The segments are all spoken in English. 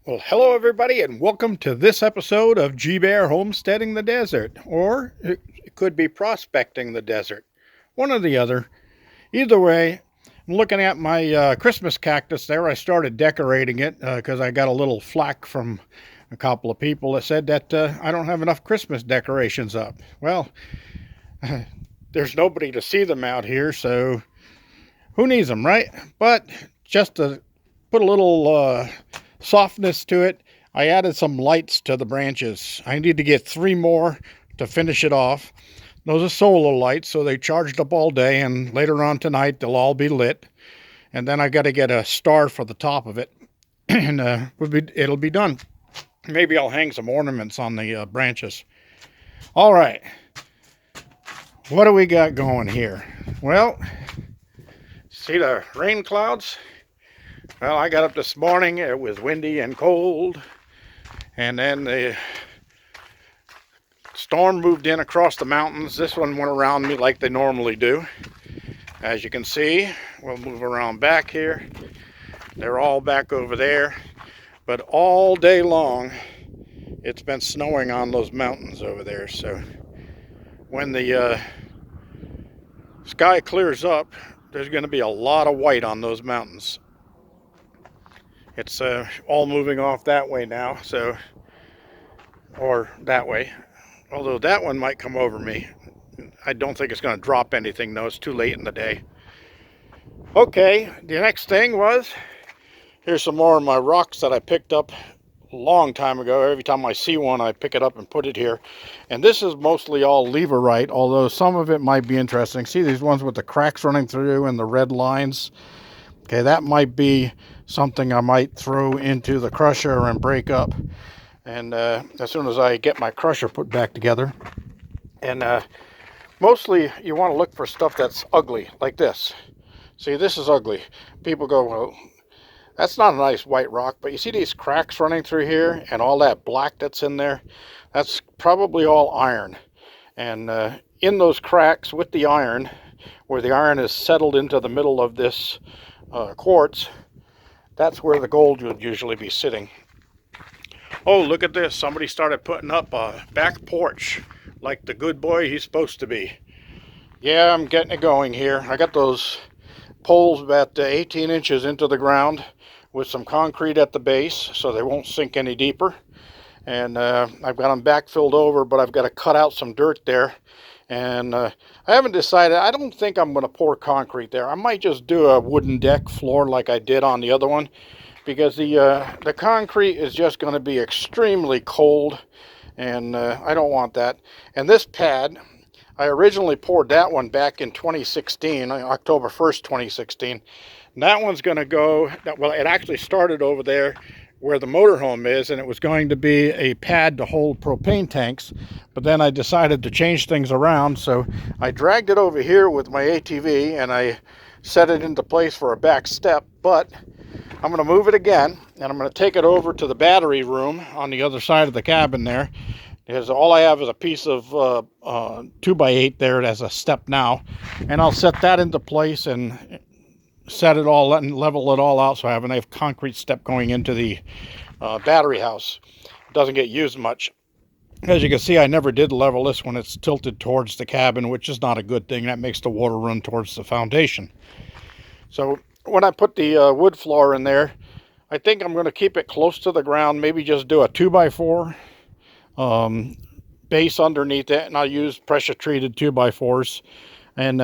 Well, hello everybody, and welcome to this episode of G-Bear Homesteading the Desert, or it could be prospecting the desert, one or the other. Either way, I'm looking at my Christmas cactus there. I started decorating it because I got a little flack from a couple of people that said that I don't have enough Christmas decorations up. Well, there's nobody to see them out here, so who needs them, right? But just to put a little softness to it, I added some lights to the branches. I need to get 3 more to finish it off. Those are solar lights, so they charged up all day, and later on tonight they'll all be lit. And then I got to get a star for the top of it, and it'll be done. Maybe I'll hang some ornaments on the branches. All right, what do we got going here? Well, see the rain clouds? Well, I got up this morning, it was windy and cold, and then the storm moved in across the mountains. This one went around me like they normally do. As you can see, we'll move around back here. They're all back over there, but all day long, it's been snowing on those mountains over there. So when the sky clears up, there's going to be a lot of white on those mountains. It's all moving off that way now, so, or that way. Although that one might come over me. I don't think it's going to drop anything though. It's too late in the day. Okay, the next thing was, here's some more of my rocks that I picked up a long time ago. Every time I see one, I pick it up and put it here. And this is mostly all leverite, although some of it might be interesting. See these ones with the cracks running through and the red lines? Okay, that might be something I might throw into the crusher and break up. And as soon as I get my crusher put back together. And mostly you want to look for stuff that's ugly, like this. See, this is ugly. People go, well, that's not a nice white rock, but you see these cracks running through here and all that black that's in there? That's probably all iron. And in those cracks with the iron, where the iron is settled into the middle of this quartz, that's where the gold would usually be sitting. Oh, look at this. Somebody started putting up a back porch like the good boy he's supposed to be. Yeah, I'm getting it going here. I got those poles about 18 inches into the ground with some concrete at the base so they won't sink any deeper. And I've got them backfilled over, but I've got to cut out some dirt there. And I haven't decided. I don't think I'm going to pour concrete there. I might just do a wooden deck floor like I did on the other one, because the concrete is just going to be extremely cold, and I don't want that. And this pad, I originally poured that one back in 2016, October 1st, 2016. And that one's going to go, well, it actually started over there where the motorhome is, and it was going to be a pad to hold propane tanks, but then I decided to change things around, so I dragged it over here with my ATV and I set it into place for a back step. But I'm going to move it again, and I'm going to take it over to the battery room on the other side of the cabin there, because all I have is a piece of 2x8 there as a step now, and I'll set that into place and set it all and level it all out so I have a nice concrete step going into the battery house. It doesn't get used much. As you can see, I never did level this when it's tilted towards the cabin, which is not a good thing. That makes the water run towards the foundation. So when I put the wood floor in there, I think I'm going to keep it close to the ground, maybe just do a 2x4 base underneath it, and I'll use pressure treated 2x4s. And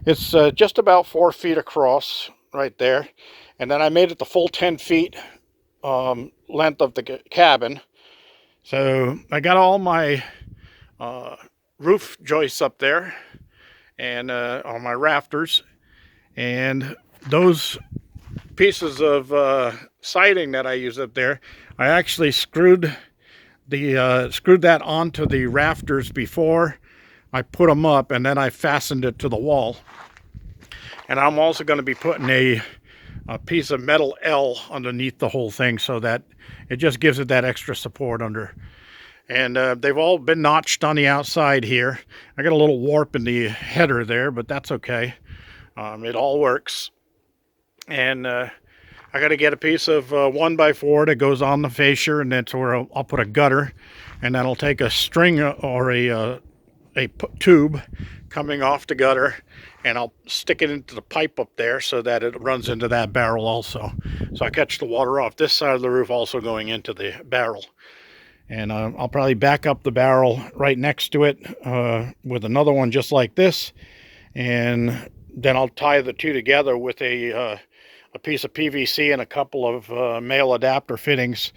it's just about 4 feet across right there. And then I made it the full 10 feet length of the cabin. So I got all my roof joists up there and on my rafters. And those pieces of siding that I use up there, I actually screwed that onto the rafters before I put them up, and then I fastened it to the wall. And I'm also going to be putting a piece of metal L underneath the whole thing so that it just gives it that extra support under. And they've all been notched on the outside here. I got a little warp in the header there, but that's okay. It all works. And I got to get a piece of 1x4 that goes on the fascia, and that's where I'll put a gutter, and then I'll take a string or a tube coming off the gutter, and I'll stick it into the pipe up there so that it runs into that barrel also. So I catch the water off this side of the roof, also going into the barrel. And I'll probably back up the barrel right next to it with another one just like this, and then I'll tie the two together with a piece of PVC and a couple of male adapter fittings,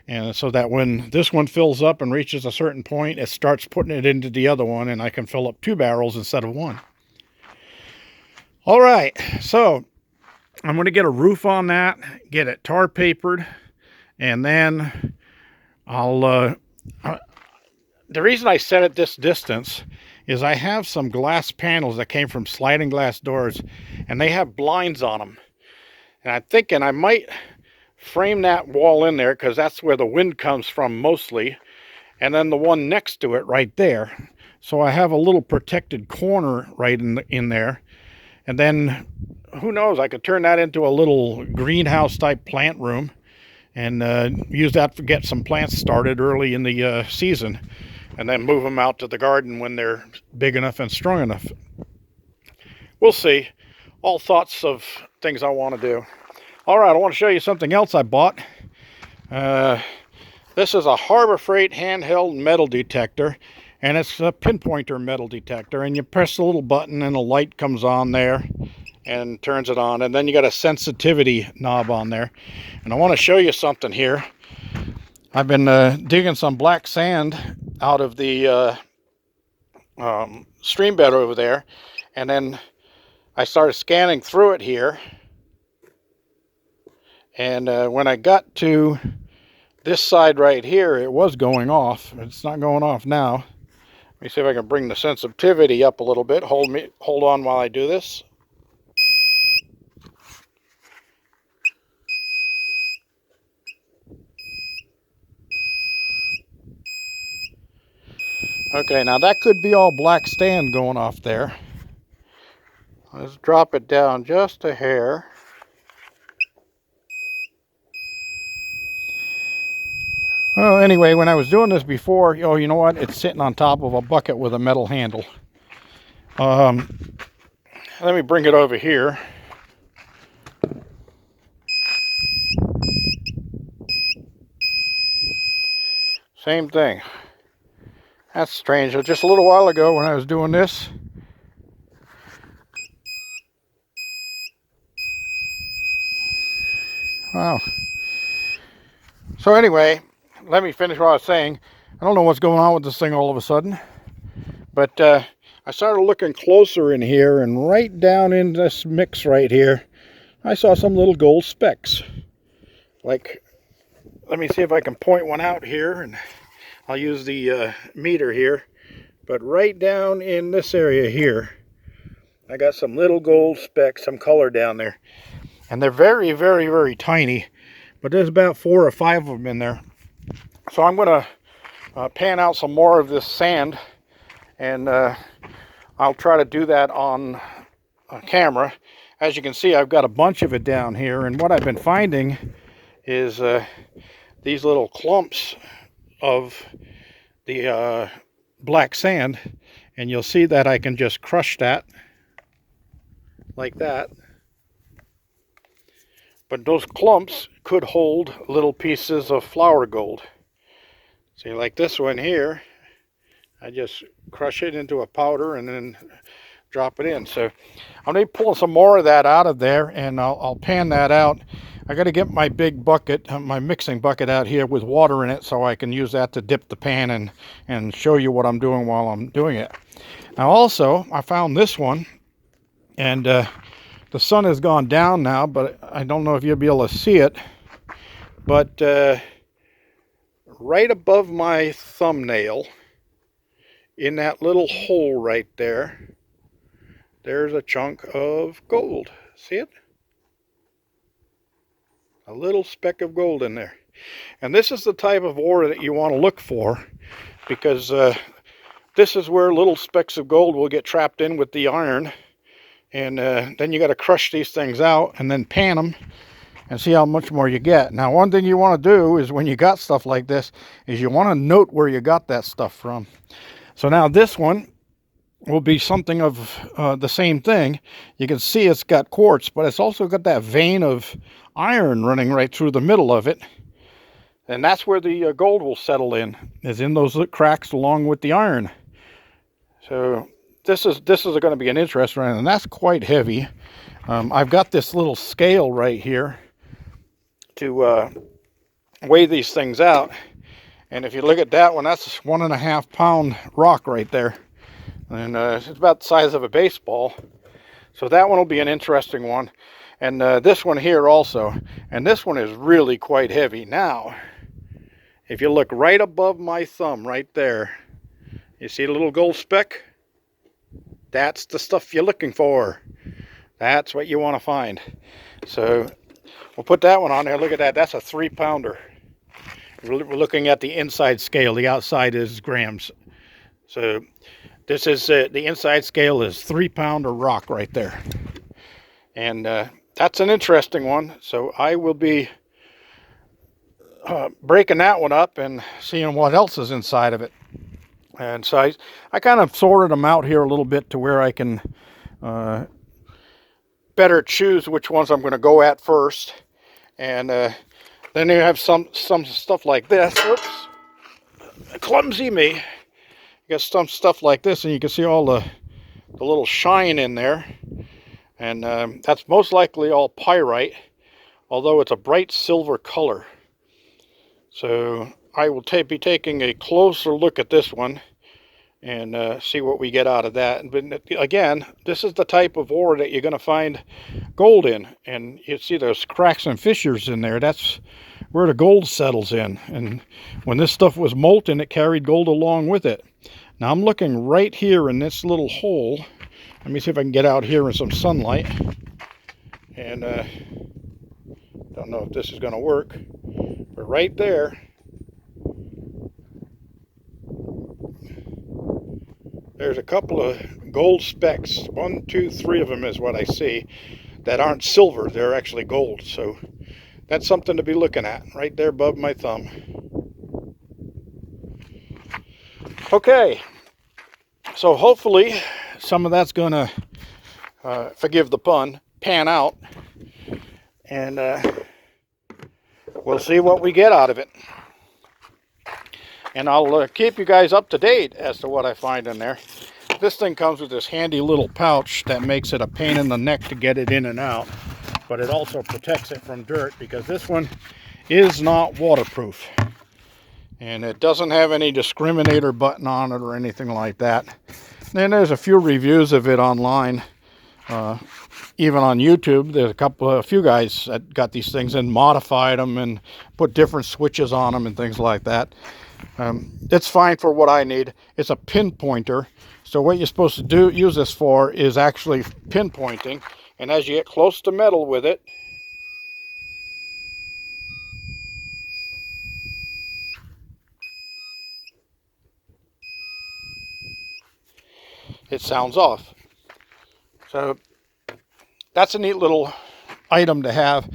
and so that when this one fills up and reaches a certain point, it starts putting it into the other one, and I can fill up 2 barrels instead of 1. All right, so I'm going to get a roof on that, get it tar papered, and then I'll the reason I set it this distance is I have some glass panels that came from sliding glass doors, and they have blinds on them. And I'm thinking I might frame that wall in there because that's where the wind comes from mostly, and then the one next to it right there. So I have a little protected corner right in there, and then who knows, I could turn that into a little greenhouse type plant room and use that to get some plants started early in the season, and then move them out to the garden when they're big enough and strong enough. We'll see. All thoughts of things I want to do. All right, I want to show you something else I bought. This is a Harbor Freight handheld metal detector, and it's a pinpointer metal detector, and you press the little button and a light comes on there and turns it on, and then you got a sensitivity knob on there. And I want to show you something here. I've been digging some black sand out of the stream bed over there, and then I started scanning through it here, and when I got to this side right here, it was going off. It's not going off now. Let me see if I can bring the sensitivity up a little bit. Hold on while I do this. Okay, now that could be all black sand going off there. Let's drop it down just a hair. Well, anyway, when I was doing this before, oh, you know what? It's sitting on top of a bucket with a metal handle. Let me bring it over here. Same thing. That's strange. Just a little while ago when I was doing this, wow. So anyway, let me finish what I was saying. I don't know what's going on with this thing all of a sudden, but I started looking closer in here, and right down in this mix right here, I saw some little gold specks. Like, let me see if I can point one out here, and I'll use the meter here. But right down in this area here, I got some little gold specks, some color down there. And they're very, very, very tiny. But there's about 4 or 5 of them in there. So I'm going to pan out some more of this sand. And I'll try to do that on camera. As you can see, I've got a bunch of it down here. And what I've been finding is these little clumps of the black sand, and you'll see that I can just crush that like that. But those clumps could hold little pieces of flour gold. See, like this one here, I just crush it into a powder and then drop it in. So I'm going to pull some more of that out of there, and I'll pan that out. I got to get my big bucket, my mixing bucket out here with water in it, so I can use that to dip the pan and show you what I'm doing while I'm doing it. Now also, I found this one, and the sun has gone down now, but I don't know if you'll be able to see it, but right above my thumbnail, in that little hole right there, there's a chunk of gold. See it? A little speck of gold in there. And this is the type of ore that you want to look for, because this is where little specks of gold will get trapped in with the iron. And then you got to crush these things out and then pan them. and see how much more you get. Now, one thing you want to do is when you got stuff like this is you want to note where you got that stuff from. So now this one will be something of the same thing. You can see it's got quartz, but it's also got that vein of iron running right through the middle of it. And that's where the gold will settle in, is in those cracks along with the iron. So this is going to be an interesting one, and that's quite heavy. I've got this little scale right here to weigh these things out. And if you look at that one, that's a 1.5 pound rock right there. And it's about the size of a baseball. So that one will be an interesting one. And this one here also. And this one is really quite heavy. Now, if you look right above my thumb right there, you see the little gold speck? That's the stuff you're looking for. That's what you want to find. So we'll put that one on there. Look at that. That's a 3 pounder. We're looking at the inside scale. The outside is grams. So this is the inside scale is 3 pounder rock right there. And that's an interesting one. So I will be breaking that one up and seeing what else is inside of it. And so I kind of sorted them out here a little bit to where I can better choose which ones I'm going to go at first. And then you have some stuff like this. Oops, clumsy me. You got some stuff like this, and you can see all the little shine in there. And that's most likely all pyrite, although it's a bright silver color. So I will be taking a closer look at this one and see what we get out of that. But again, this is the type of ore that you're going to find gold in. And you see those cracks and fissures in there. That's where the gold settles in. And when this stuff was molten, it carried gold along with it. Now I'm looking right here in this little hole. Let me see if I can get out here in some sunlight. And don't know if this is going to work. But right there, there's a couple of gold specks. 1, 2, 3 of them is what I see that aren't silver. They're actually gold. So that's something to be looking at right there above my thumb. Okay, so hopefully some of that's going to, forgive the pun, pan out. And we'll see what we get out of it. And I'll keep you guys up to date as to what I find in there. This thing comes with this handy little pouch that makes it a pain in the neck to get it in and out. But it also protects it from dirt because this one is not waterproof. And it doesn't have any discriminator button on it or anything like that. And there's a few reviews of it online. Even on YouTube, there's a few guys that got these things and modified them and put different switches on them and things like that. It's fine for what I need. It's a pinpointer. So what you're supposed to use this for is actually pinpointing. And as you get close to metal with it, it sounds off. So that's a neat little item to have.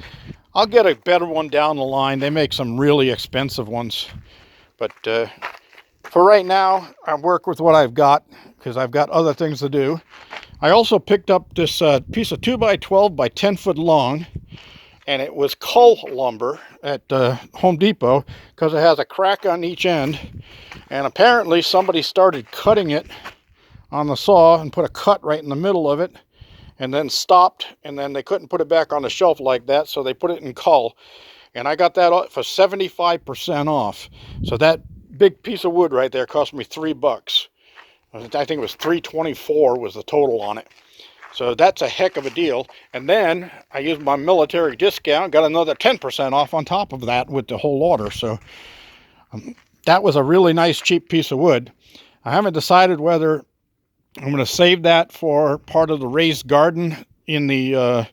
I'll get a better one down the line. They make some really expensive ones. But for right now, I work with what I've got because I've got other things to do. I also picked up this piece of 2x12 by 10 foot long. And it was cull lumber at Home Depot because it has a crack on each end. And apparently somebody started cutting it on the saw and put a cut right in the middle of it. And then stopped, and then they couldn't put it back on the shelf like that, so they put it in cull. And I got that for 75% off. So that big piece of wood right there cost me $3. I think it was $3.24 was the total on it. So that's a heck of a deal. And then I used my military discount, got another 10% off on top of that with the whole order. So that was a really nice, cheap piece of wood. I haven't decided whether I'm going to save that for part of the raised garden in the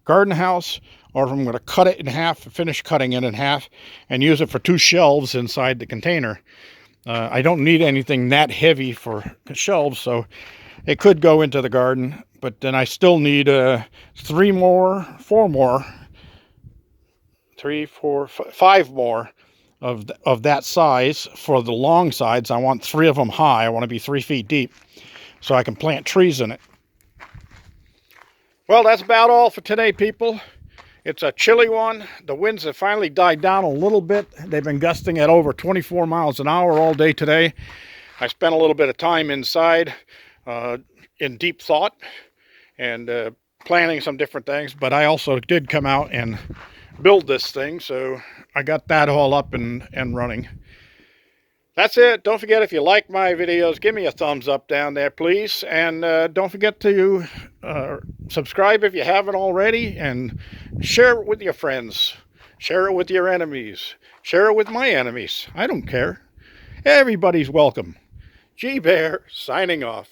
garden house, or if I'm going to cut it in half, finish cutting it in half, and use it for 2 shelves inside the container. I don't need anything that heavy for shelves, so it could go into the garden, but then I still need 4 more three, four, five more of that size for the long sides. I want 3 of them high. I want to be 3 feet deep so I can plant trees in it. Well, that's about all for today, people. It's a chilly one. The winds have finally died down a little bit. They've been gusting at over 24 miles an hour all day today. I spent a little bit of time inside in deep thought and planning some different things, but I also did come out and build this thing, so I got that all up and running. That's it. Don't forget, if you like my videos, give me a thumbs up down there, please. And don't forget to subscribe if you haven't already, and share it with your friends. Share it with your enemies. Share it with my enemies. I don't care. Everybody's welcome. G Bear signing off.